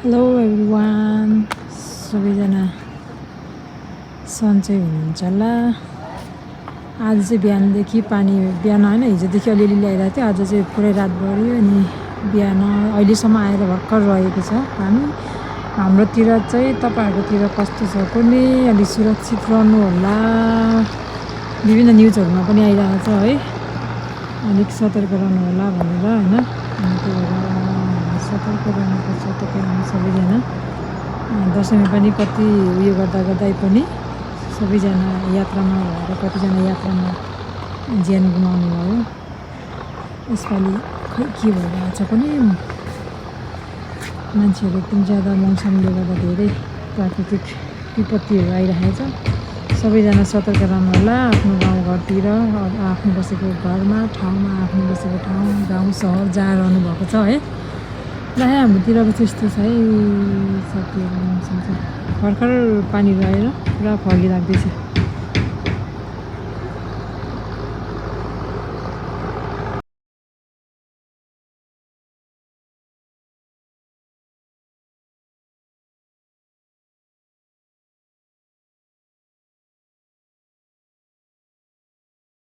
Hello everyone, सबैजना सन्चै हुनुहुन्छ होला। आज चाहिँ बिहानदेखि पानी, बिहान होइन हिजोदेखि अलिअलि ल्याइरहेको थियो। आज चाहिँ पुरै रातभरि अनि बिहान अहिलेसम्म आएर भर्खर रहेको छ पानी। हाम्रोतिर चाहिँ तपाईँहरूकोतिर कस्तो छ कुनै अलि सुरक्षित रहनु होला। विभिन्न न्युजहरूमा पनि आइरहेको छ है, अलिक सतर्क रहनु होला भनेर होइन। अनि त्यही भएर सतर्क रहनुपर्छ तपाईँ हामी सबैजना। दसैँमा पनि कति उयो गर्दा पनि सबैजना यात्रामा भएर कतिजना यात्रामा ज्यान गुमाउनु भयो। यसपालि खै के भइरहेको छ कुनै मान्छेहरू एकदम ज्यादा मौसमले गर्दा धेरै प्राकृतिक विपत्तिहरू आइरहेको छ। सबैजना सतर्क रहनु होला आफ्नो गाउँघरतिर, आफ्नो बसेको घरमा, ठाउँमा, आफ्नो बसेको ठाउँ, गाउँ, सहर जहाँ रहनुभएको छ है। प्रायः हाम्रोतिर अब त्यस्तो छ है, साथीहरू मौसम चाहिँ भर्खर पानी रहेर पुरा फगी लाग्दैछ।